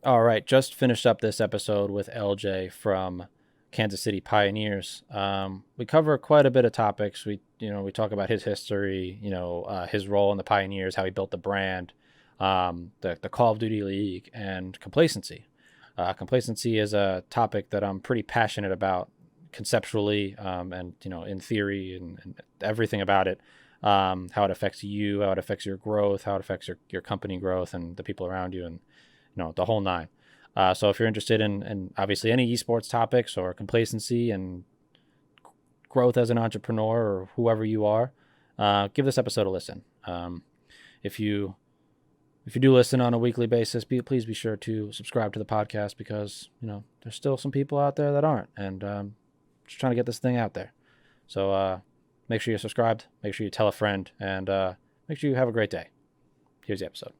All right, just finished up this episode with LJ from Kansas City Pioneers. We cover quite a bit of topics. We talk about his history, his role in the Pioneers, how he built the brand, the Call of Duty League, and complacency. Complacency is a topic that I'm pretty passionate about conceptually, and in theory and everything about it. How it affects you, how it affects your growth, how it affects your company growth and the people around you, and the whole nine. So if you're interested in obviously any esports topics or complacency and growth as an entrepreneur or whoever you are, give this episode a listen. If you if you do listen on a weekly basis, please be sure to subscribe to the podcast because there's still some people out there that aren't, and just trying to get this thing out there. So make sure you're subscribed. Make sure you tell a friend, and make sure you have a great day. Here's the episode.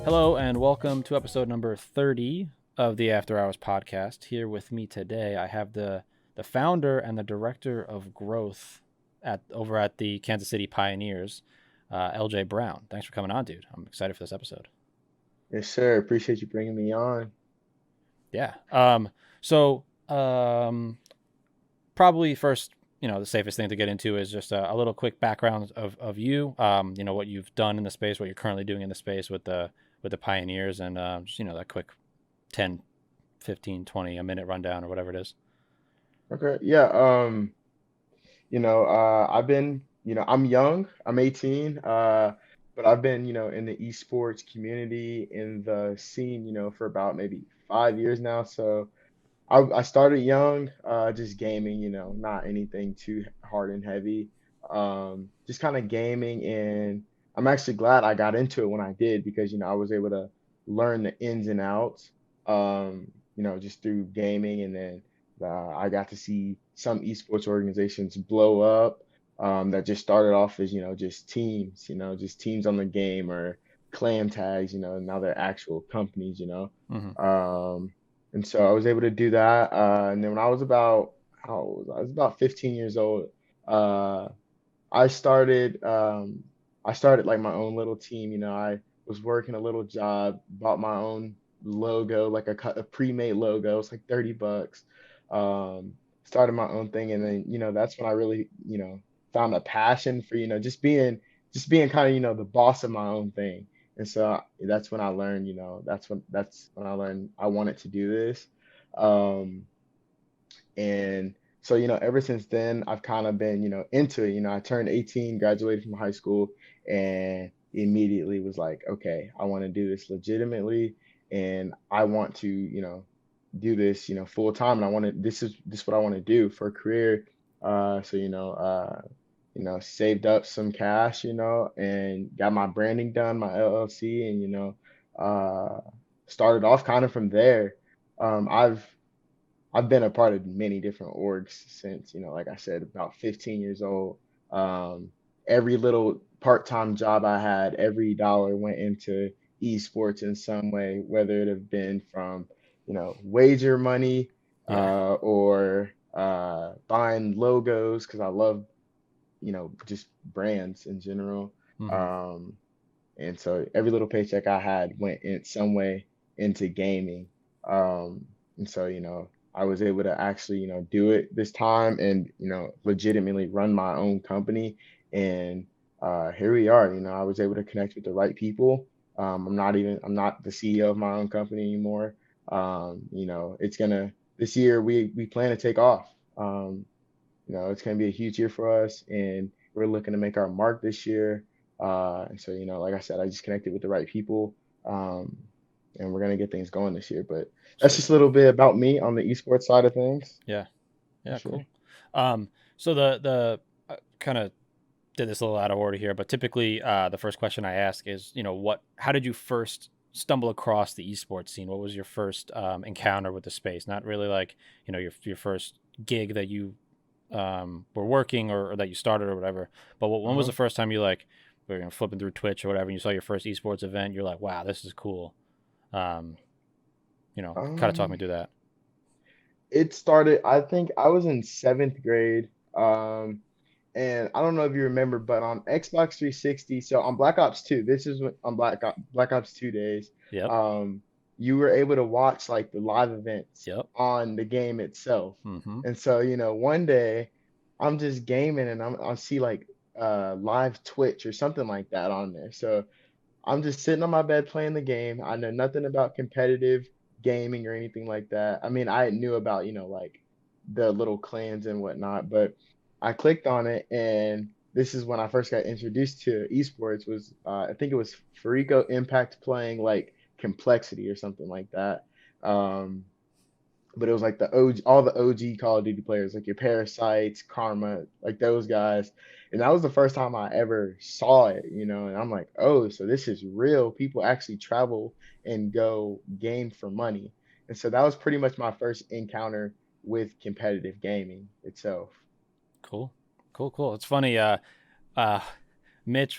Hello, and welcome to episode number 30 of the After Hours podcast. Here with me today, I have the founder and the director of growth over at the Kansas City Pioneers, LJ Browne. Thanks for coming on, dude. I'm excited for this episode. Yes, sir. Appreciate you bringing me on. Yeah. So probably first, the safest thing to get into is just a little quick background of you. What you've done in the space, what you're currently doing in the space with the Pioneers, and just that quick 10, 15, 20 a minute rundown or whatever it is. Okay. Yeah. I've been, I'm young. I'm 18. But I've been, in the esports community in the scene, for about maybe 5 years now. So I started young, just gaming, not anything too hard and heavy. Just kind of gaming, and I'm actually glad I got into it when I did because, I was able to learn the ins and outs, just through gaming, and then I got to see some esports organizations blow up, that just started off as, just teams on the game or clan tags, now they're actual companies. Mm-hmm. And so I was able to do that. And then when I was about, how old was I? I was about 15 years old. Uh, I started, I started like my own little team. I was working a little job, bought my own logo, like a pre-made logo. It was like $30. Um, Started my own thing, and then that's when I really found a passion for just being kind of the boss of my own thing. And so that's when I learned, that's when I learned I wanted to do this. Um, and so, ever since then, I've kind of been, into it. I turned 18, graduated from high school, and immediately was like, okay, I want to do this legitimately, and I want to, do this, full time, and I want to. This is what I want to do for a career. So, saved up some cash, and got my branding done, my LLC, and uh, started off kind of from there. I've been a part of many different orgs since, like I said, about 15 years old. Every little part-time job I had, every dollar went into esports in some way, whether it have been from, wager money, Yeah. or buying logos because I love, just brands in general. Mm-hmm. Um, and so every little paycheck I had went in some way into gaming. And so, I was able to actually, do it this time and, legitimately run my own company. And here we are. I was able to connect with the right people. I'm not the CEO of my own company anymore. This year we plan to take off. It's going to be a huge year for us, and we're looking to make our mark this year. And so, like I said, I just connected with the right people, um, and we're going to get things going this year. But that's Sweet. just a little bit about me on the esports side of things, Yeah. for Yeah. sure. Cool. So the kind of did this a little out of order here, but typically the first question I ask is, how did you first stumble across the esports scene? What was your first encounter with the space? Not really like, your first gig that you were working or that you started or whatever, but when was Uh-huh. the first time you like flipping through Twitch or whatever, and you saw your first esports event, you're like, wow, this is cool. Um, kind of talk me Um, through that. it started, I think I was in seventh grade. And I don't know if you remember, but on Xbox 360, so on Black Ops 2, this is on Black Ops 2 days, Yep. um, you were able to watch like the live events Yep. on the game itself. Mm-hmm. And so, one day I'm just gaming and I'll see like live Twitch or something like that on there. So I'm just sitting on my bed playing the game. I know nothing about competitive gaming or anything like that. I mean, I knew about, like the little clans and whatnot, but I clicked on it and this is when I first got introduced to esports was I think it was Farico Impact playing like Complexity or something like that. Um, but it was like the OG, all the OG Call of Duty players, like your Parasites, Karma, like those guys. And that was the first time I ever saw it, and I'm like, oh, so this is real. People actually travel and go game for money. And so that was pretty much my first encounter with competitive gaming itself. Cool. Cool. Cool. It's funny. Uh, Mitch,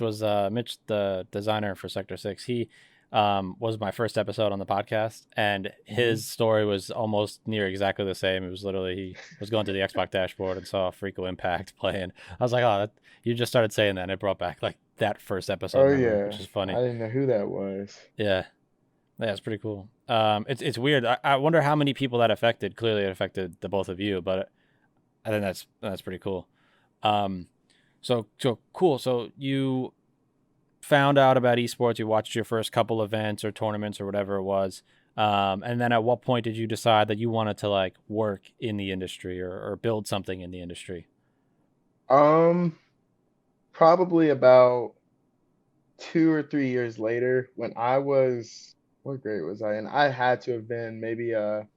the designer for Sector 6. He was my first episode on the podcast, and Hmm. his story was almost near exactly the same. It was literally he was going to the Xbox dashboard and saw Freako Impact playing. I was like, oh, you just started saying that, and it brought back like that first episode Oh memory, yeah, which is I funny. didn't know who that was. Yeah, yeah, it's pretty cool. It's weird. I wonder how many people that affected. Clearly, it affected the both of you, but I think that's pretty cool. Um, so cool. So you found out about esports, you watched your first couple events or tournaments or whatever it was. And then at what point did you decide that you wanted to like work in the industry or build something in the industry? Um, Probably about 2 or 3 years later, when I was, what grade was I in? I had to have been maybe a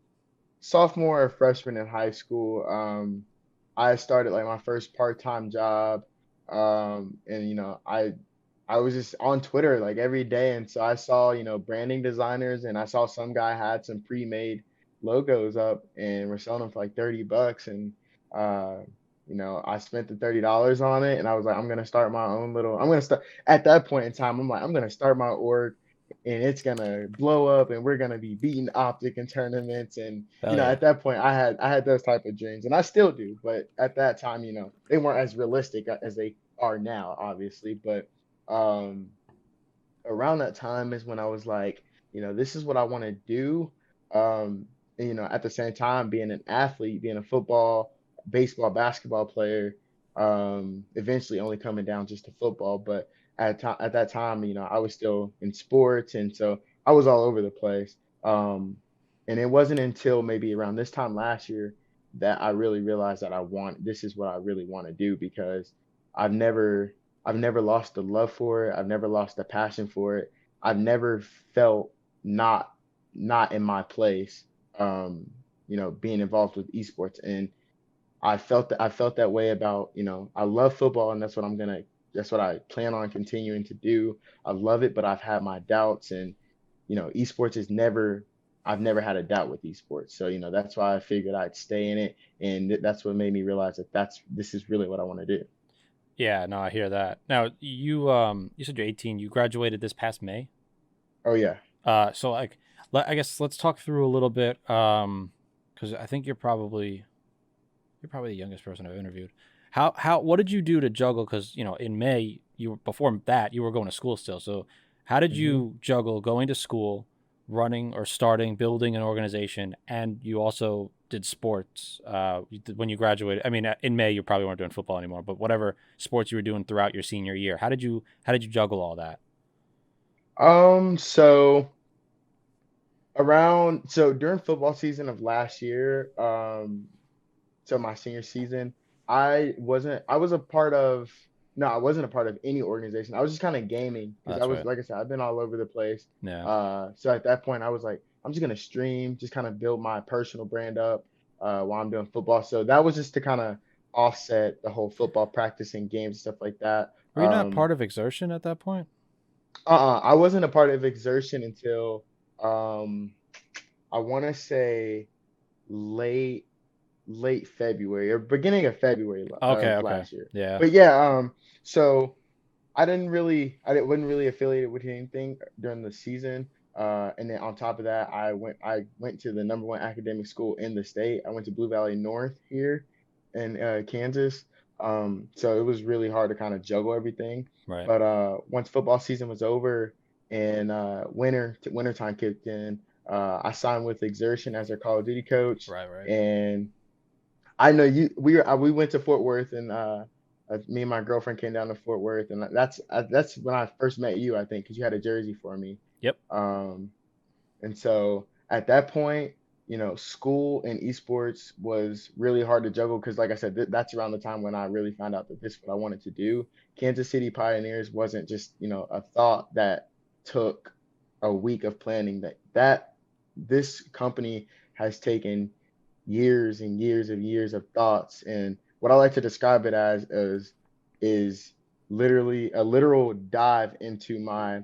sophomore or freshman in high school. I started like my first part-time job. And I was just on Twitter like every day, and so I saw, branding designers, and I saw some guy had some pre-made logos up and we're selling them for like $30, and uh, I spent the $30 on it, and I was like, I'm gonna start my own little. I'm gonna start at that point in time. I'm like, I'm gonna start my org, and it's gonna blow up, and we're gonna be beating Optic in tournaments, and Hell yeah. at that point, I had those type of dreams, and I still do, but at that time, they weren't as realistic as they are now, obviously, but um around that time is when I was like, this is what I want to do. And, at the same time, being an athlete, being a football, baseball, basketball player, eventually only coming down just to football. But at that time, I was still in sports, and so I was all over the place. And it wasn't until maybe around this time last year that I really realized that this is what I really want to do, because I've never I've never lost the love for it. I've never lost the passion for it. I've never felt not not in my place, being involved with esports. And I felt that way about, I love football, and that's what I plan on continuing to do. I love it, but I've had my doubts, and esports is never I've never had a doubt with esports. So, that's why I figured I'd stay in it, and that's what made me realize that this is really what I want to do. Yeah, no, I hear that. Now you said you're 18. You graduated this past May. Oh yeah. So like I guess let's talk through a little bit cuz I think you're probably the youngest person I've interviewed. How what did you do to juggle? Because in May before that you were going to school still. So how did Hmm. you juggle going to school, running or starting, building an organization, and you also did sports when you graduated? I mean, in May you probably weren't doing football anymore, but whatever sports you were doing throughout your senior year, how did you juggle all that? So during football season of last year, so my senior season, I was a part of no, I wasn't a part of any organization. I was just kind of gaming Oh, because I that's was, right. like I said, I've been all over the place. Yeah. So at that point I was like, I'm just gonna stream, just kind of build my personal brand up while I'm doing football. So that was just to kind of offset the whole football practice and games and stuff like that. Were you not part of Exertion at that point? I wasn't a part of Exertion until um I want to say late late February or beginning of February Okay, of okay. last year. Yeah. But yeah, so wasn't really affiliated with anything during the season. And then on top of that, I went to the number one academic school in the state. I went to Blue Valley North here in Kansas. So it was really hard to kind of juggle everything. Right. But once football season was over and winter time kicked in, I signed with Exertion as their Call of Duty coach. Right. Right. And I know we went to Fort Worth and me and my girlfriend came down to Fort Worth and that's when I first met you, I think, because you had a jersey for me. Yep. Um, and so at that point, school and esports was really hard to juggle because, like I said, that's around the time when I really found out that this is what I wanted to do. Kansas City Pioneers wasn't just, a thought that took a week of planning. That this company has taken years and years of thoughts. And what I like to describe it as is literally a literal dive into my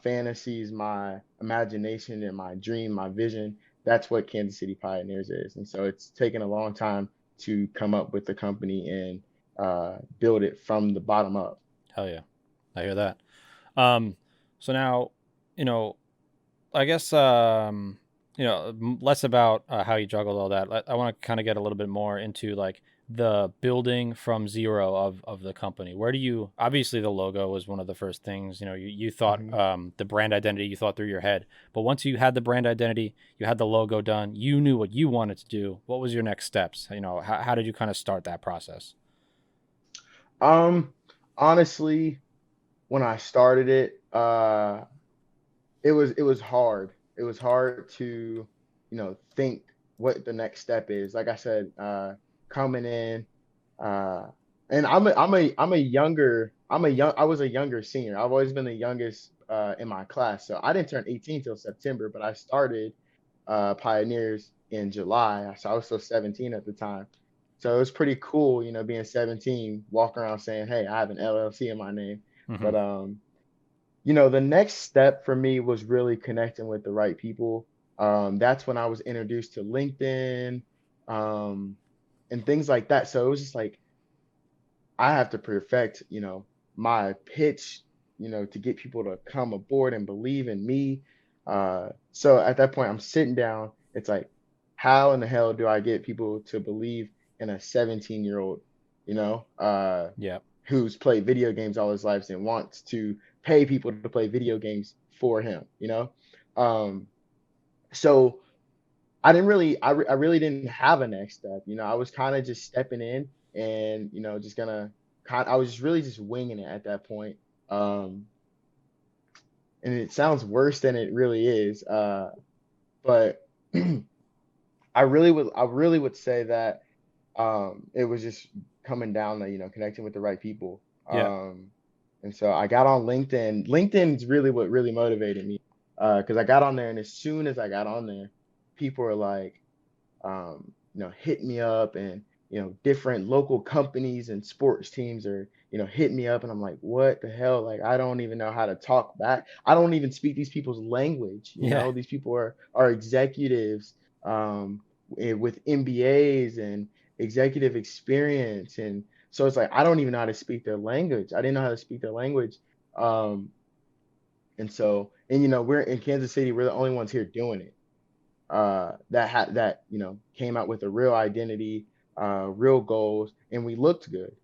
fantasies, my imagination, and my dream, my vision. That's what Kansas City Pioneers is. And so it's taken a long time to come up with the company and build it from the bottom up. Hell yeah. I hear that. Um, so now, you know, I guess, less about how you juggled all that. I want to kind of get a little bit more into like the building from zero of the company. Where do you, obviously the logo was one of the first things, you thought, Mhm. the brand identity you thought through your head, but once you had the brand identity, you had the logo done, you knew what you wanted to do. What was your next steps? How did you kind of start that process? Um, Honestly, when I started it, it was hard. It was hard to, think what the next step is. Like I said, coming in, uh, and I was a younger senior. I've always been the youngest in my class. So I didn't turn 18 till September, but I started Pioneers in July. So I was still 17 at the time. So it was pretty cool, being 17, walking around saying, "Hey, I have an LLC in my name." Hmm. But the next step for me was really connecting with the right people. That's when I was introduced to LinkedIn, um, and things like that. So it was just like I have to perfect, my pitch, to get people to come aboard and believe in me. So at that point, I'm sitting down. It's like, how in the hell do I get people to believe in a 17-year-old, you know, uh, Yeah. who's played video games all his life and wants to pay people to play video games for him? Um, so I really didn't have a next step. I was kind of just stepping in and, just I was just really just winging it at that point. Um, and it sounds worse than it really is. But I really would say that it was just coming down to, connecting with the right people. Yeah. And so I got on LinkedIn. LinkedIn's really what really motivated me. Because I got on there and as soon as I got on there, people are like, hit me up and, different local companies and sports teams are, hit me up and I'm like, what the hell? Like, I don't even know how to talk back. I don't even speak these people's language. Yeah. These people are executives with MBAs and executive experience. And so it's like, I don't even know how to speak their language. I didn't know how to speak their language. Um, and we're in Kansas City, we're the only ones here doing it that came out with a real identity, real goals, and we looked good.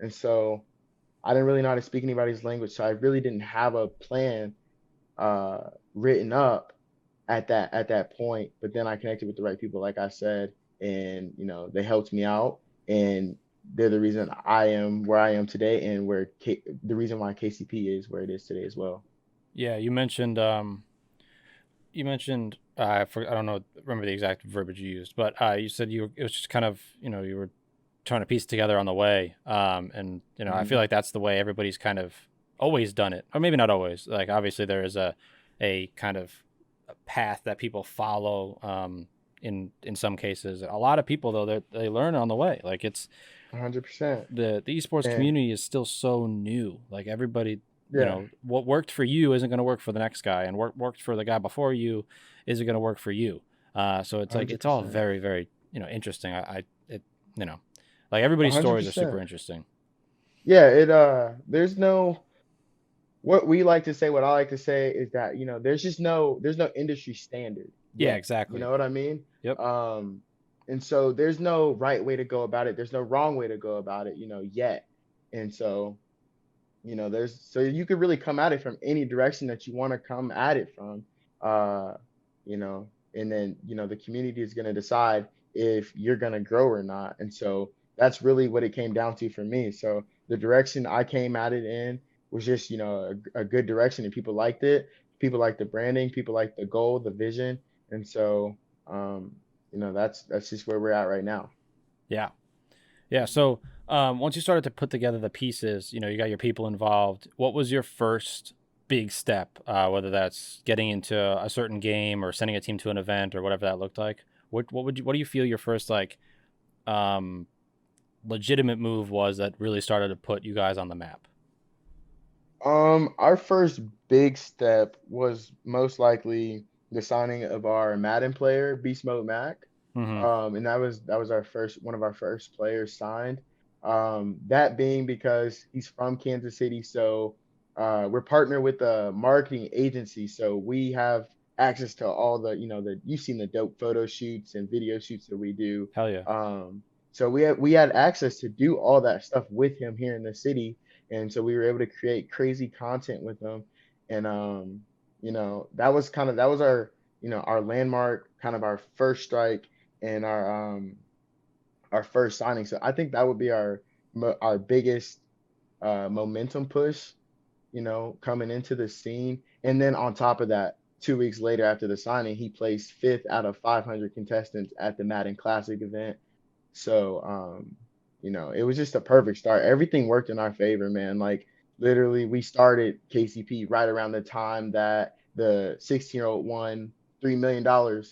And so I didn't really know how to speak anybody's language, so I really didn't have a plan written up at that point. But then I connected with the right people, like I said, and they helped me out, and they're the reason I am where I am today, and the reason why KCP is where it is today as well. Yeah. I don't know, remember the exact verbiage you used, but you said it was just kind of, you were trying to piece it together on the way. And I feel Mhm. like that's the way everybody's kind of always done it, or maybe not always. Like obviously there is a kind of a path that people follow. In some cases, a lot of people though they learn on the way. Like it's 100%. the esports And community is still so new. Like everybody, yeah, what worked for you isn't going to work for the next guy, and what worked for the guy before you isn't going to work for you. So it's like it's all 100%. very very interesting. I it you know like everybody's stories are super 100%. interesting. Yeah, there's no, what we like to say, what I like to say is that, there's no industry standard Yeah, yet. You exactly. know what I mean? Yep. Um, and so there's no right way to go about it. There's no wrong way to go about it, yet. And so, so you could really come at it from any direction that you want to come at it from. Uh, and then, the community is going to decide if you're going to grow or not. And so that's really what it came down to for me. So the direction I came at it in was just, a good direction, and people liked it. People liked the branding, people liked the goal, the vision. And so, um, that's just where we're at right now. Yeah. Yeah. So once you started to put together the pieces, you got your people involved. What was your first big step? Whether that's getting into a certain game or sending a team to an event or whatever that looked like. What do you feel your first like um, legitimate move was that really started to put you guys on the map? Our first big step was most likely the signing of our Madden player, Beast Mode Mac. Mm-hmm. And that was our first one of our first players signed. That being because he's from Kansas City, so we're partnered with a marketing agency, so we have access to all the, you've seen the dope photo shoots and video shoots that we do. Hell yeah. Um, so we had access to do all that stuff with him here in the city, and so we were able to create crazy content with them. And that was our landmark, kind of our first strike, and our first signing. So I think that would be our biggest momentum push, coming into the scene. And then on top of that, 2 weeks later after the signing, he placed fifth out of 500 contestants at the Madden Classic event. So, it was just a perfect start. Everything worked in our favor, man. Like, literally, we started KCP right around the time that the 16-year-old won $3 million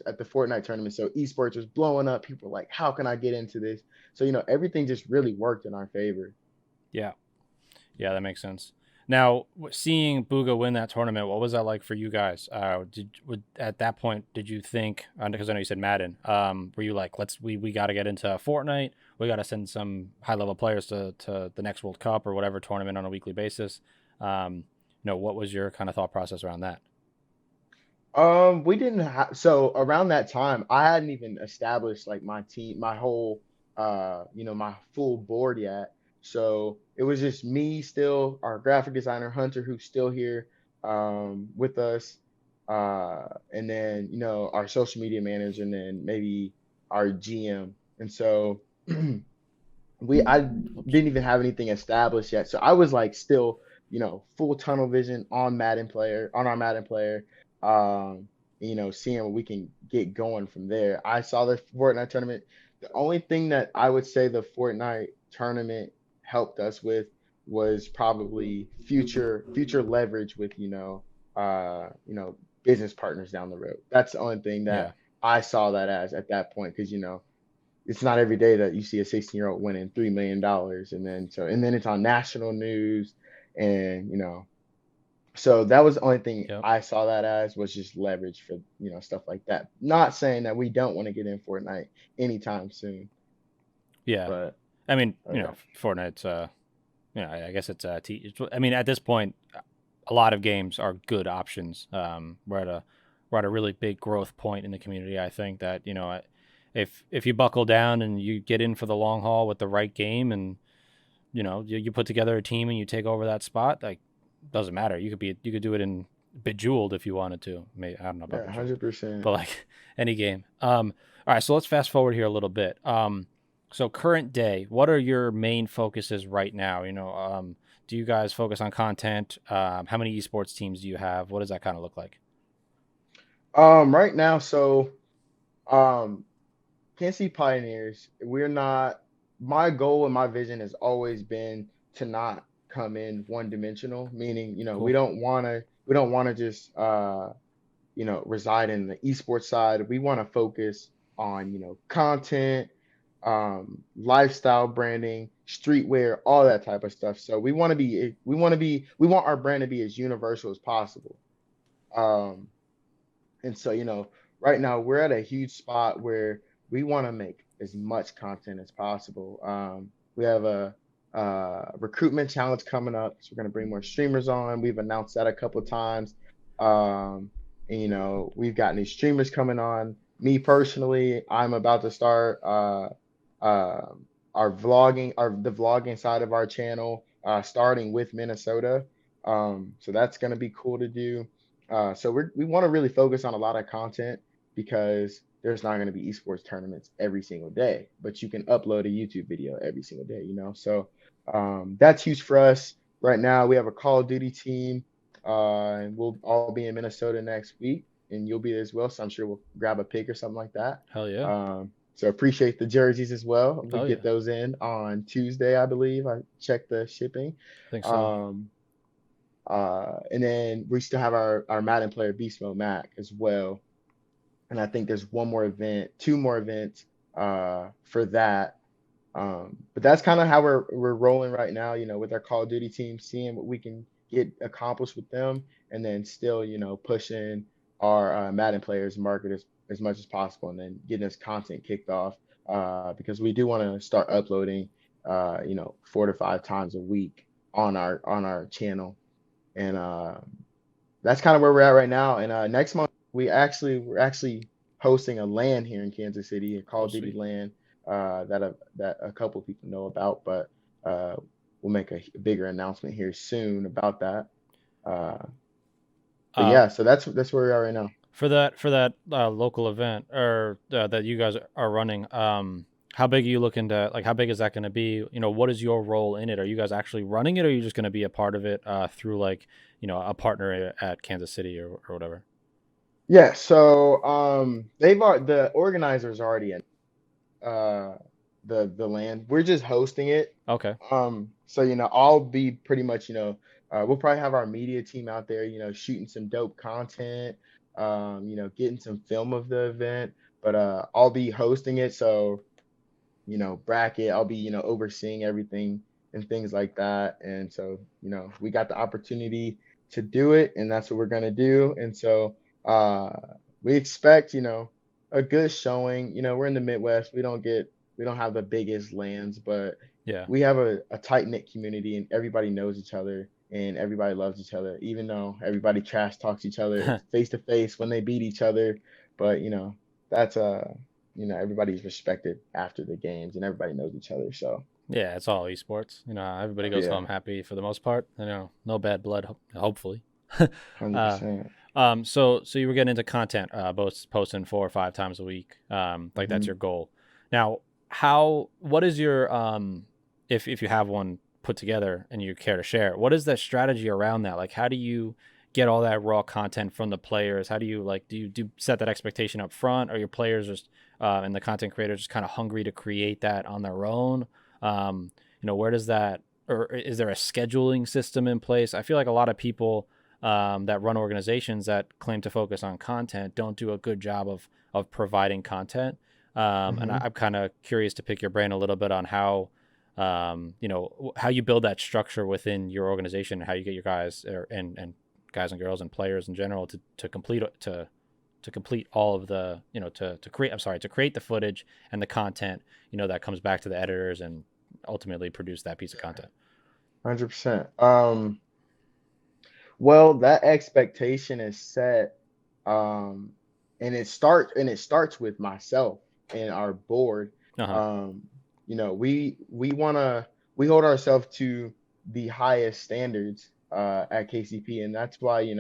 at the Fortnite tournament. So esports was blowing up. People were like, how can I get into this? So, everything just really worked in our favor. Yeah. Yeah, that makes sense. Now, seeing Booga win that tournament, what was that like for you guys? At that point, did you think? Because I know you said Madden. Were you like, we got to get into Fortnite? We got to send some high level players to the next World Cup or whatever tournament on a weekly basis. What was your kind of thought process around that? We didn't have, so around that time, I hadn't even established like my team, my whole, my full board yet. So it was just me still, our graphic designer Hunter, who's still here, with us, and then our social media manager, and then maybe our GM. And so I Oops. didn't even have anything established yet. So I was like still, full tunnel vision on our Madden player, um, seeing what we can get going from there. I saw the Fortnite tournament. The only thing that I would say the Fortnite tournament helped us with was probably future leverage with, business partners down the road. That's the only thing Yeah. that I saw that as at that point, because it's not every day that you see a 16-year-old winning $3 million, and then it's on national news, and so that was the only thing Yep. I saw that as, was just leverage for stuff like that. Not saying that we don't want to get in Fortnite anytime soon, Yeah. but I mean, yeah, Fortnite's I guess I mean, at this point, a lot of games are good options. We're at a really big growth point in the community. I think that if you buckle down and you get in for the long haul with the right game, and you put together a team and you take over that spot, like doesn't matter. You could do it in Bejeweled if you wanted to. Maybe, I don't know about yeah, Bejeweled, 100%. but like any game. All right, so let's fast forward here a little bit. So current day, what are your main focuses right now? Do you guys focus on content? How many esports teams do you have? What does that kind of look like? Right now, so um Kansas City Pioneers, we're not, my goal and my vision has always been to not come in one dimensional, meaning, we Cool. don't want to just reside in the esports side. We want to focus on, content, lifestyle branding, streetwear, all that type of stuff. So we want our brand to be as universal as possible. Um, and so, right now we're at a huge spot where we want to make as much content as possible. We have recruitment challenge coming up. So we're going to bring more streamers on. We've announced that a couple of times. Um, and, we've got new streamers coming on. Me personally, I'm about to start uh, our vlogging, the vlogging side of our channel, starting with Minnesota. So that's going to be cool to do. So we want to really focus on a lot of content because there's not going to be esports tournaments every single day, but you can upload a YouTube video every single day. So that's huge for us. Right now, we have a Call of Duty team, and we'll all be in Minnesota next week, and you'll be there as well. So I'm sure we'll grab a pick or something like that. Hell yeah. So appreciate the jerseys as well. We'll Oh get yeah. those in on Tuesday, I believe. I checked the shipping. I think so. Um, and then we still have our Madden player Beast Mode Mac as well. And I think there's one more event, two more events for that. But that's kind of how we're rolling right now, with our Call of Duty team, seeing what we can get accomplished with them, and then still, pushing our Madden players market as much as possible, and then getting this content kicked off because we do want to start uploading, 4 to 5 times a week on our channel, and that's kind of where we're at right now. And next month we're actually hosting a LAN here in Kansas City, a Call Oh of Duty sweet. LAN that a couple of people know about, but we'll make a bigger announcement here soon about that. Uh, but Uh, yeah, so that's where we are right now. for that local event or that you guys are running, how big are you looking to like? How big is that going to be? What is your role in it? Are you guys actually running it, or are you just going to be a part of it through like a partner at Kansas City or whatever? Yeah, so the organizers already in uh the land. We're just hosting it. Okay. So I'll be pretty much, we'll probably have our media team out there, shooting some dope content, getting some film of the event, but I'll be hosting it. So bracket. I'll be, overseeing everything and things like that. And so, we got the opportunity to do it, and that's what we're gonna do. And so, uh, we expect, a good showing. We're in the Midwest. We don't have the biggest lands, but Yeah. we have a tight knit community, and everybody knows each other, and everybody loves each other. Even though everybody trash talks each other face to face when they beat each other, but that's everybody's respected after the games and everybody knows each other. So Yeah, it's all esports. Everybody goes yeah, home happy for the most part. No bad blood, hopefully. uh, 100%. so you were getting into content, both posting 4 or 5 times a week. Like that's Hmm. your goal. Now, what is your if you have one put together and you care to share, what is that strategy around that? Like, how do you get all that raw content from the players? How do you like do set that expectation up front? Are your players just and the content creators just kind of hungry to create that on their own? Where does that, or is there a scheduling system in place? I feel like a lot of people that run organizations that claim to focus on content don't do a good job of providing content. And Hmm. I'm kind of curious to pick your brain a little bit on how you build that structure within your organization, how you get your guys and guys and girls and players in general to complete all of the to create to create the footage and the content that comes back to the editors and ultimately produce that piece of content. 100%. Well, that expectation is set, um, and it starts with myself and our board. Uh-huh. Um, we hold ourselves to the highest standards at KCP, and that's why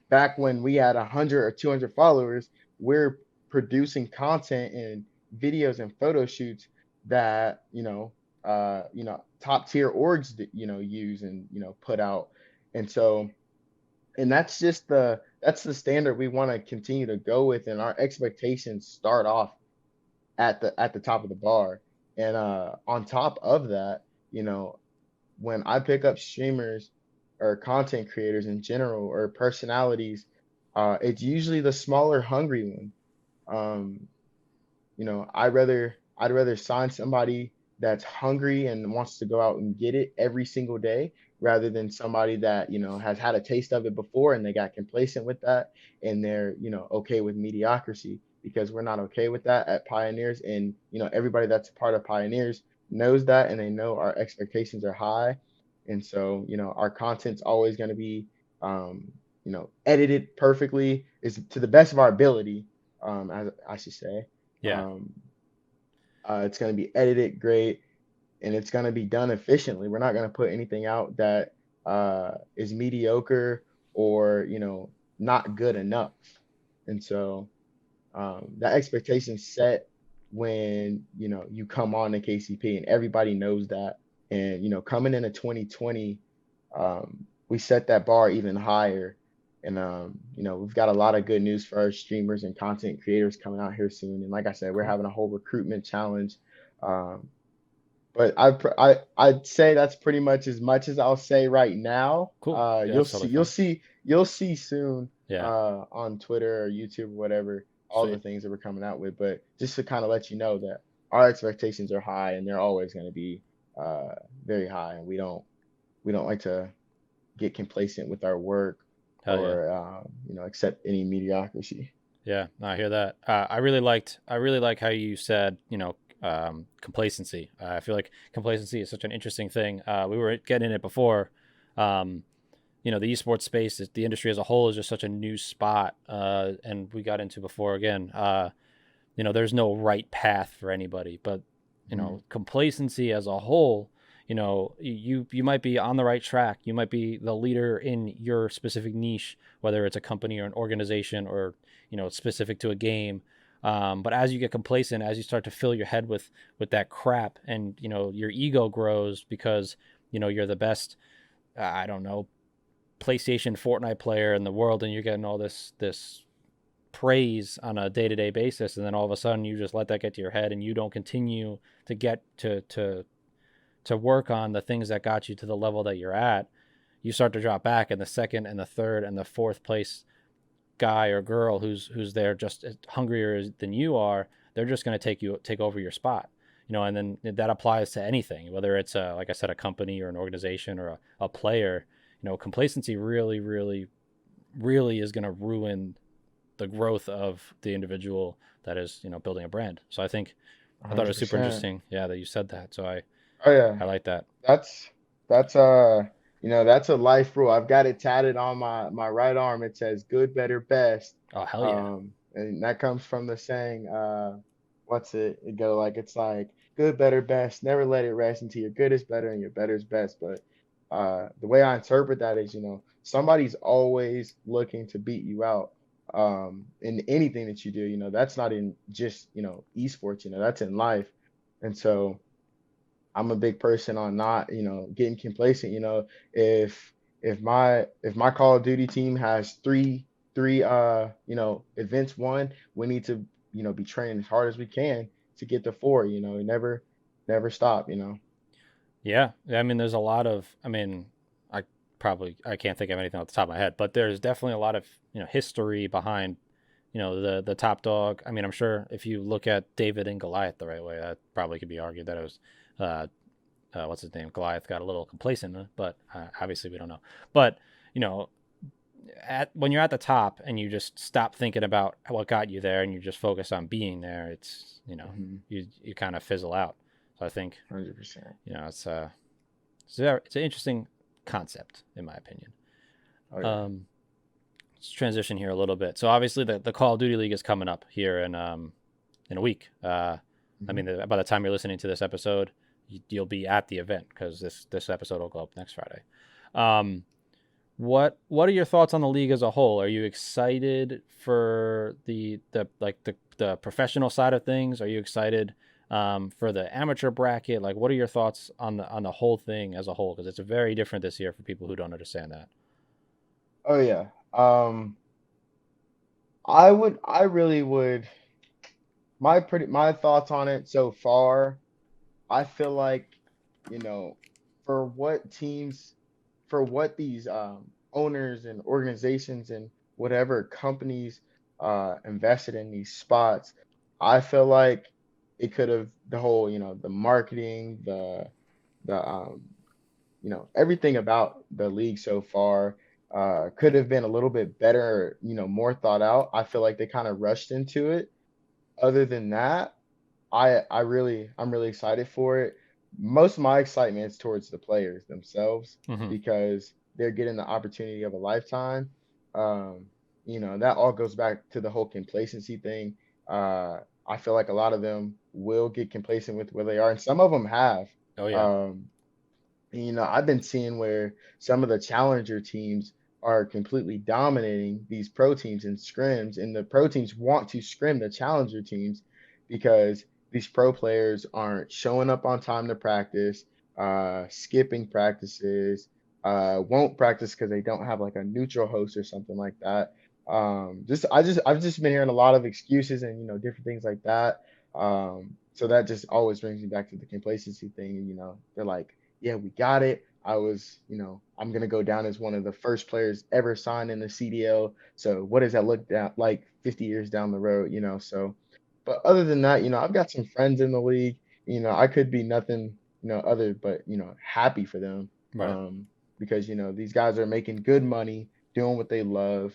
back when we had 100 or 200 followers, we're producing content and videos and photo shoots that top tier orgs use and put out, and so and that's the standard we want to continue to go with, and our expectations start off at the top of the bar. And on top of that, when I pick up streamers or content creators in general or personalities, it's usually the smaller hungry one. um I'd rather sign somebody that's hungry and wants to go out and get it every single day rather than somebody that, has had a taste of it before and they got complacent with that, and they're, okay with mediocrity, because we're not okay with that at Pioneers. And, everybody that's a part of Pioneers, knows that, and they know our expectations are high. And so, our content's always going to be, edited perfectly, is to the best of our ability, as I should say. Yeah. Um, it's going to be edited great, and it's going to be done efficiently. We're not going to put anything out that is mediocre or, not good enough. And so, that expectation set when you come on to KCP, and everybody knows that. And coming into 2020, we set that bar even higher. And we've got a lot of good news for our streamers and content creators coming out here soon. And like I said, we're Cool. having a whole recruitment challenge. Um, but I'd say that's pretty much as I'll say right now. Cool. Yeah, You'll that's see totally fine. you'll see soon Yeah. on Twitter or YouTube or whatever, all the Sweet. things that we're coming out with. But just to kind of let you know that our expectations are high, and they're always going to be very high, and we don't like to get complacent with our work Hell yeah. or accept any mediocrity. Yeah, no, I hear that. I really like how you said, complacency. I feel like complacency is such an interesting thing. We were getting it before. Um, the esports space, the industry as a whole is just such a new spot. And we got into before again. There's no right path for anybody, but Mhm. complacency as a whole, you might be on the right track. You might be the leader in your specific niche, whether it's a company or an organization or specific to a game. But as you get complacent, as you start to fill your head with that crap, and your ego grows because you're the best. I don't know, PlayStation, Fortnite player in the world, and you're getting all this praise on a day-to-day basis, and then all of a sudden you just let that get to your head and you don't continue to get to work on the things that got you to the level that you're at. You start to drop back, and the second and the third and the fourth place guy or girl who's there just as hungrier than you are, they're just going to take over your spot. And then that applies to anything, whether it's like I said, a company or an organization or a player. Complacency really, really, really is going to ruin the growth of the individual that is building a brand. So I thought it was super 100%. interesting, yeah, that you said that. So Oh yeah. I like that. That's that's that's a life rule. I've got it tatted on my right arm. It says good, better, best. Oh hell yeah. And that comes from the saying, what's it? It's like good, better, best. Never let it rest until your good is better and your better is best. But the way I interpret that is, somebody's always looking to beat you out. In anything that you do, that's not in just, esports, that's in life. And so I'm a big person on not, getting complacent. If my Call of Duty team has three events won, we need to, be training as hard as we can to get to four, never stop. Yeah, I mean, there's a lot of. I mean, I can't think of anything off the top of my head, but there's definitely a lot of history behind the top dog. I mean, I'm sure if you look at David and Goliath the right way, that probably could be argued that it was uh, what's his name, Goliath got a little complacent, but obviously we don't know. But you know, when you're at the top and you just stop thinking about what got you there and you just focus on being there, it's Hmm. you kind of fizzle out. So I think 100%. it's an interesting concept in my opinion. Oh yeah. Um, let's transition here a little bit. So obviously the Call of Duty League is coming up here in a week. I Hmm. mean, by the time you're listening to this episode, you'll be at the event because this episode will go up next Friday. Um, what are your thoughts on the league as a whole? Are you excited for the professional side of things? Are you excited for the amateur bracket? Like, what are your thoughts on the whole thing as a whole? Because it's very different this year for people who don't understand that. Oh yeah. I really would. My thoughts on it so far. I feel like, you know, for what teams, for what these owners and organizations and whatever companies invested in these spots, I feel like it could have the whole, the marketing, the everything about the league so far could have been a little bit better, more thought out. I feel like they kind of rushed into it. Other than that, I'm really excited for it. most of my excitement is towards the players themselves Hmm. because they're getting the opportunity of a lifetime. Um, that all goes back to the whole complacency thing. I feel like a lot of them will get complacent with where they are, and some of them have. Oh yeah. Um, I've been seeing where some of the challenger teams are completely dominating these pro teams in scrims, and the pro teams want to scrim the challenger teams because these pro players aren't showing up on time to practice, skipping practices, won't practice because they don't have like a neutral host or something like that. I've just been hearing a lot of excuses and different things like that. So that just always brings me back to the complacency thing. And they're like, yeah, we got it. I'm gonna go down as one of the first players ever signed in the CDL. So what does that look down like 50 years down the road? So but other than that, I've got some friends in the league. I could be nothing, other but happy for them. Right. Um, because these guys are making good money, doing what they love.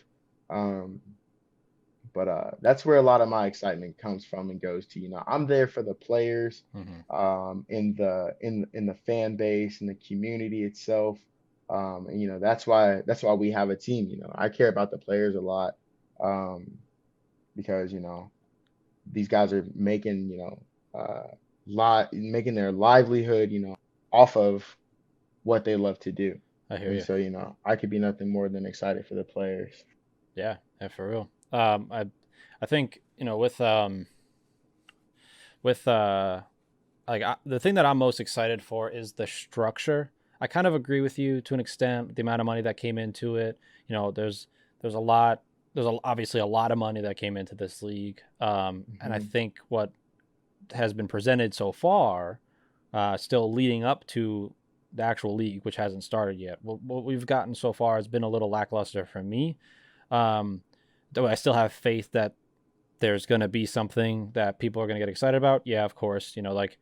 Um, but that's where a lot of my excitement comes from and goes to. I'm there for the players, Hmm. in the fan base and the community itself. And that's why we have a team. I care about the players a lot, um, because these guys are making making their livelihood off of what they love to do. I hear And you. so I could be nothing more than excited for the players. Yeah, for real. I think with the thing that I'm most excited for is the structure. I kind of agree with you to an extent. The amount of money that came into it, there's a lot. Obviously a lot of money that came into this league, and I Hmm. think what has been presented so far, still leading up to the actual league, which hasn't started yet. What we've gotten so far has been a little lackluster for me. Um, though I still have faith that there's going to be something that people are going to get excited about. Yeah, of course. Like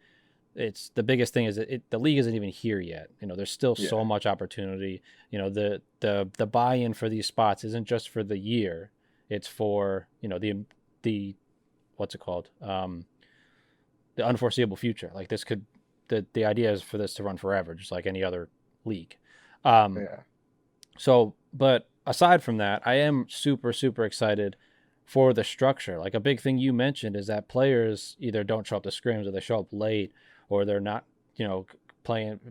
it's the biggest thing is the league isn't even here yet. There's still so Yeah. much opportunity. The buy-in for these spots isn't just for the year. It's for the what's it called? The unforeseeable future. Like this could the idea is for this to run forever, just like any other league. Um, Yeah. but aside from that, I am super, super excited for the structure. Like a big thing you mentioned is that players either don't show up to scrims or they show up late or they're not,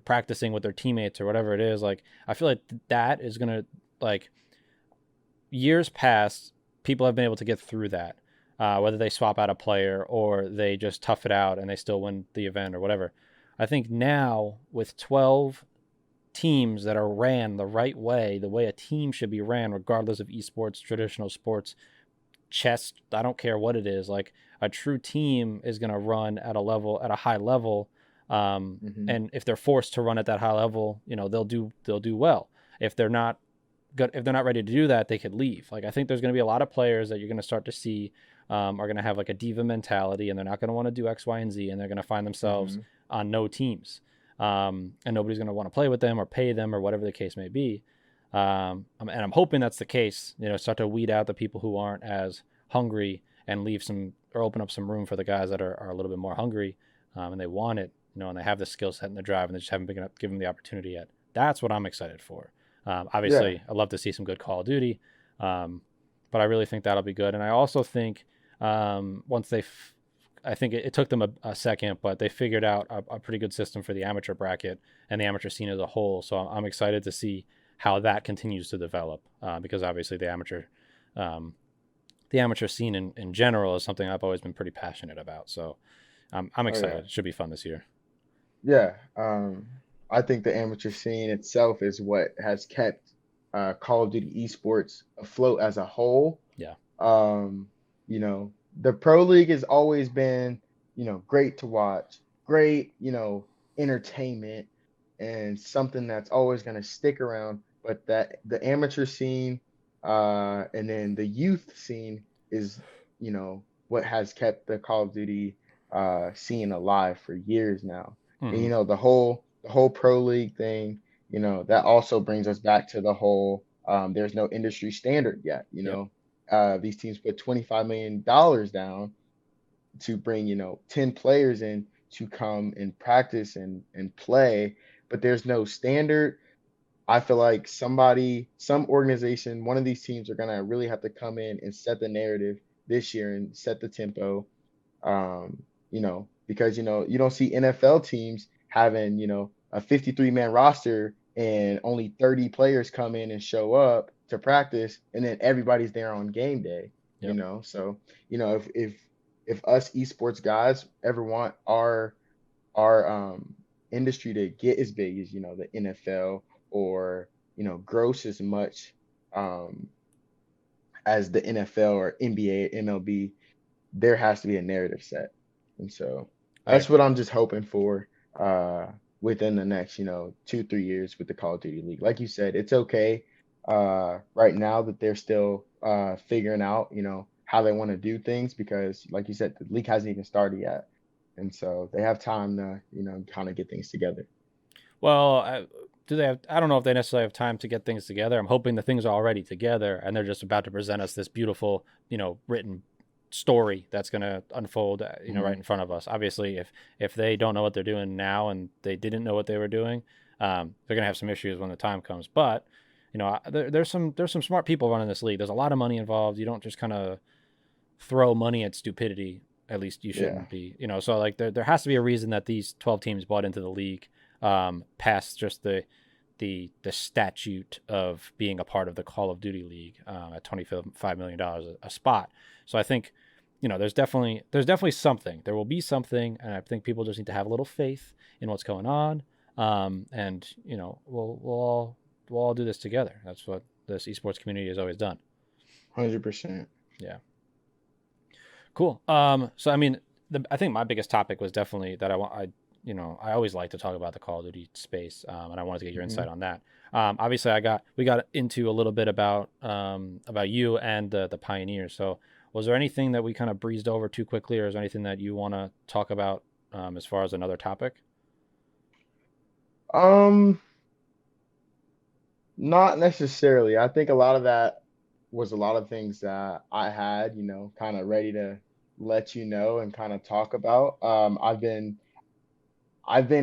practicing with their teammates or whatever it is. Like I feel like that is gonna like years past, people have been able to get through that. Whether they swap out a player or they just tough it out and they still win the event or whatever. I think now with 12 teams that are ran the right way, the way a team should be ran, regardless of esports, traditional sports, chess, I don't care what it is. Like a true team is going to run at a high level. Hmm. And if they're forced to run at that high level, they'll do well. If they're not good, if they're not ready to do that, they could leave. Like I think there's going to be a lot of players that you're going to start to see are going to have like a diva mentality, and they're not going to want to do X, Y, and Z, and they're going to find themselves Hmm. on no teams, and nobody's going to want to play with them or pay them or whatever the case may be. And I'm hoping that's the case. Start to weed out the people who aren't as hungry and leave some or open up some room for the guys that are a little bit more hungry, and they want it, and they have the skill set and the drive, and they just haven't been given the opportunity yet. That's what I'm excited for. Yeah. Obviously, I love to see some good Call of Duty, um, but I really think that'll be good. And I also think once I think it took them a second, but they figured out a pretty good system for the amateur bracket and the amateur scene as a whole. So I'm excited to see how that continues to develop because obviously um, the amateur scene in general is something I've always been pretty passionate about. So I'm Oh yeah. excited. It should be fun this year. Yeah. I think the amateur scene itself is what has kept Call of Duty esports afloat as a whole. Yeah. Um, the Pro League has always been, great to watch, great, entertainment, and something that's always going to stick around. But that the amateur scene, and then the youth scene is, what has kept the Call of Duty scene alive for years now. And Hmm. the whole Pro League thing, that also brings us back to the whole there's no industry standard yet. Yep. These teams put $25 million down to bring 10 players in to come and practice and play, but there's no standard. I feel like some organization, one of these teams are gonna really have to come in and set the narrative this year and set the tempo. Because you don't see NFL teams having, a 53-man roster and only 30 players come in and show up to practice and then everybody's there on game day, Yep. So, if us esports guys ever want our industry to get as big as, the NFL or, gross as much um as the NFL or NBA, MLB, there has to be a narrative set. And so I that's what agree. I'm just hoping for uh within the next, 2, 3 years with the Call of Duty League. Like you said, it's okay right now that they're still figuring out, how they want to do things because like you said, the league hasn't even started yet. And so they have time to, kind of get things together. Well, do they have? I don't know if they necessarily have time to get things together. I'm hoping the things are already together, and they're just about to present us this beautiful, written story that's going to unfold, right Hmm. in front of us. Obviously, if they don't know what they're doing now and they didn't know what they were doing, they're going to have some issues when the time comes. But there's some smart people running this league. There's a lot of money involved. You don't just kind of throw money at stupidity. At least you Yeah, shouldn't be. So like there has to be a reason that these 12 teams bought into the league, past just the statute of being a part of the Call of Duty League, at $25 million a spot. So I think, there's definitely something. There will be something, and I think people just need to have a little faith in what's going on. And we'll all do this together. That's what this esports community has always done. 100%. Yeah. Cool. So I mean, I think my biggest topic was definitely that I always like to talk about the Call of Duty space, and I wanted to get your Hmm. insight on that. Obviously, we got into a little bit about you and the pioneers. So, was there anything that we kind of breezed over too quickly, or is there anything that you want to talk about, as far as another topic? Um, Not necessarily. I think a lot of that was a lot of things that I had, kind of ready to let you know and kind of talk about. I've been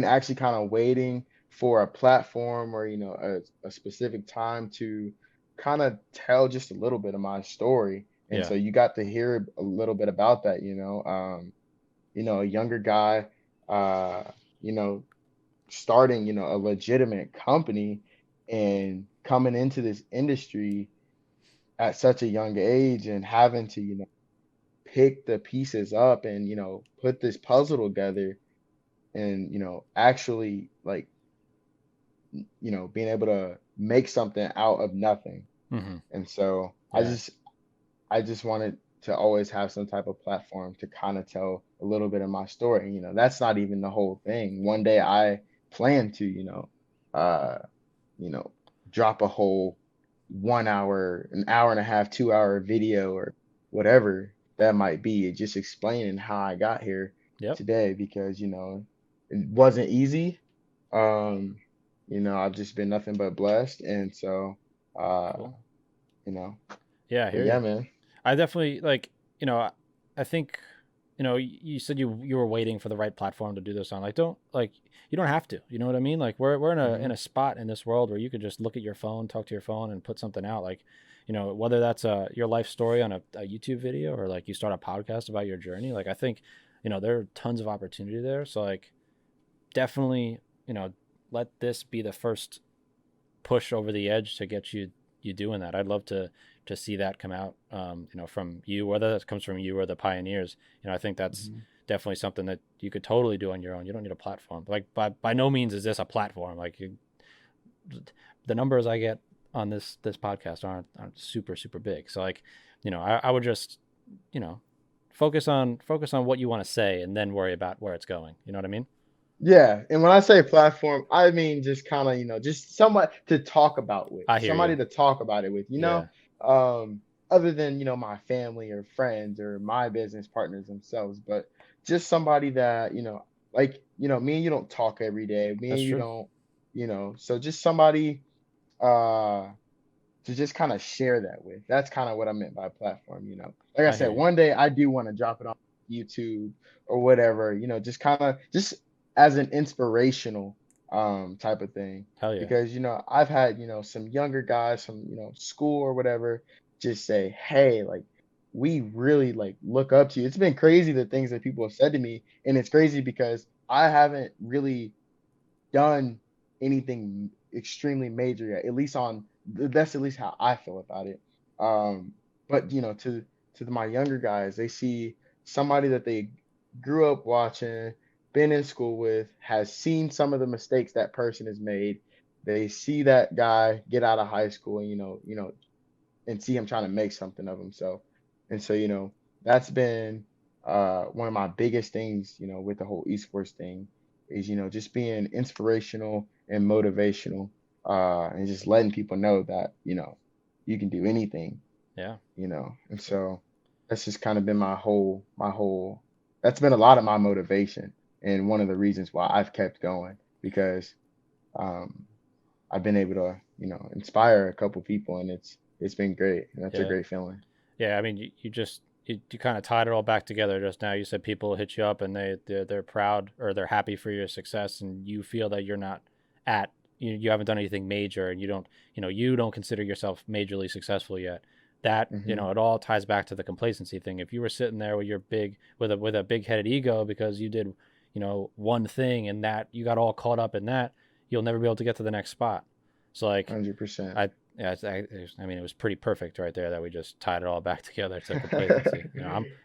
actually kind of waiting for a platform or, a specific time to kind of tell just a little bit of my story. And Yeah. so you got to hear a little bit about that, a younger guy, uh, you know, starting, a legitimate company and coming into this industry at such a young age and having to, pick the pieces up and, put this puzzle together and, actually like, being able to make something out of nothing. Mm-hmm. And so Yeah. I just wanted to always have some type of platform to kind of tell a little bit of my story. That's not even the whole thing. One day I plan to, uh, you know, drop a whole 1 hour, an hour and a half, 2 hour video or whatever that might be, just explaining how I got here Yep. today because, it wasn't easy. Um, I've just been nothing but blessed. And so, uh, Cool. you know, Yeah, I but hear yeah, you. man. I definitely like, I think, you said you were waiting for the right platform to do this on. Like, don't like you don't have to. You know what I mean? Like, we're in a Hmm. in a spot in this world where you could just look at your phone, talk to your phone, and put something out. Like, whether that's your life story on a YouTube video or like you start a podcast about your journey. Like, I think, there are tons of opportunity there. So like, definitely, let this be the first push over the edge to get you doing that. I'd love to see that come out, from you, whether that comes from you or the pioneers. I think that's Hmm. definitely something that you could totally do on your own. You don't need a platform. Like, by no means is this a platform. Like, the numbers I get on this podcast aren't super super big. So like, I would just, you know focus on what you want to say and then worry about where it's going. You know what I mean? Yeah, and when I say platform, I mean just kind of, just somewhat to talk about with, I hear you. somebody to talk about it with, Yeah. um, other than, my family or friends or my business partners themselves, but just somebody that, like, me and you don't talk every day. Me That's and you true. don't, so just somebody uh to just kind of share that with. That's kind of what I meant by platform. Like I I hear said, you. one day I do want to drop it on YouTube or whatever, just kind of just as an inspirational type of thing. Hell yeah. Because, I've had, some younger guys from, school or whatever just say, hey, like, we really like look up to you. It's been crazy the things that people have said to me. And it's crazy because I haven't really done anything extremely major yet. At least that's at least how I feel about it. Um, but to my younger guys, they see somebody that they grew up watching, been in school with, has seen some of the mistakes that person has made. They see that guy get out of high school and and see him trying to make something of himself. And so, that's been one of my biggest things, with the whole esports thing is, just being inspirational and motivational, and just letting people know that, you can do anything, Yeah. And so that's just kind of been that's been a lot of my motivation and one of the reasons why I've kept going because um, I've been able to, inspire a couple people and it's been great. And that's a Yeah. great feeling. Yeah. I mean, you kind of tied it all back together just now. You said people hit you up and they're proud or they're happy for your success, and you feel that you're not at you haven't done anything major, and you don't consider yourself majorly successful yet. That Hmm. it all ties back to the complacency thing. If you were sitting there with your big with a big headed ego because you did one thing and that you got all caught up in that, you'll never be able to get to the next spot. So like 100%. I yeah, I mean, it was pretty perfect right there that we just tied it all back together to complacency.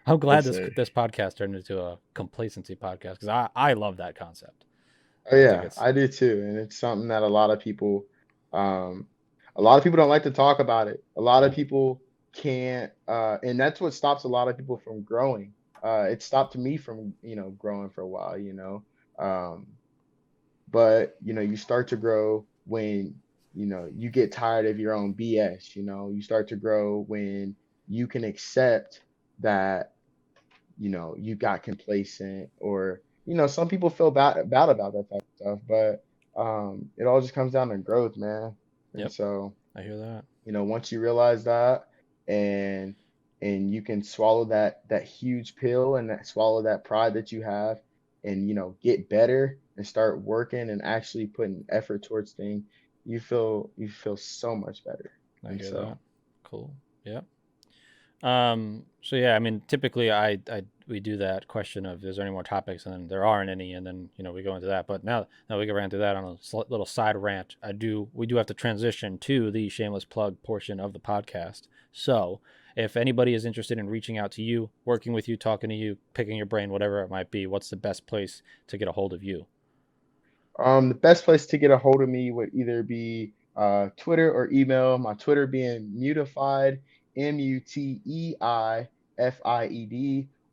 I'm glad Yes, this sir. this podcast turned into a complacency podcast because I love that concept. Oh I think yeah, it's I do too. And it's something that um, a lot of people don't like to talk about it. A lot of yeah, people can't, and that's what stops a lot of people from growing. It stopped me from, growing for a while. Um, but you start to grow when you get tired of your own BS. You start to grow when you can accept that you got complacent or some people feel bad about that type of stuff, but it all just comes down to growth, man. And yep, so I hear that. once you realize that and you can swallow that huge pill and swallow that pride that you have and get better and start working and actually putting effort towards things, you feel so much better. I And hear so that. Cool. Yep. So yeah, I mean, typically I we do that question of is there any more topics, and then there aren't any, and then we go into that. But now we can rant through that on a little side rant. We do have to transition to the shameless plug portion of the podcast. So if anybody is interested in reaching out to you, working with you, talking to you, picking your brain, whatever it might be, what's the best place to get a hold of you? The best place to get a hold of me would either be Twitter or email. My Twitter being Mutified, Muteified,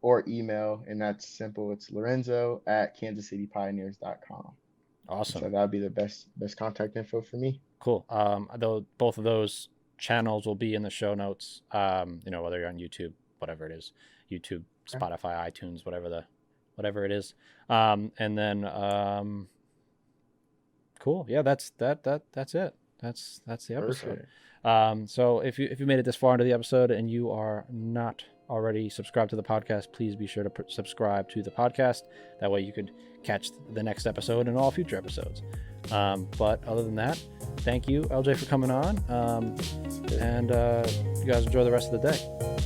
or email, and that's simple. It's Lorenzo at kansascitypioneers.com. And so Awesome. that'd be the best contact info for me. Cool. Though both of those channels will be in the show notes. Whether you're on YouTube, whatever it is, YouTube, Okay. Spotify, iTunes, whatever it is. And then cool. Yeah, that's it. That's the episode. Perfect. So if you made it this far into the episode and you are not already subscribed to the podcast, please be sure to subscribe to the podcast. That way you could catch the next episode and all future episodes. But other than that, thank you, LJ, for coming on. And you guys enjoy the rest of the day.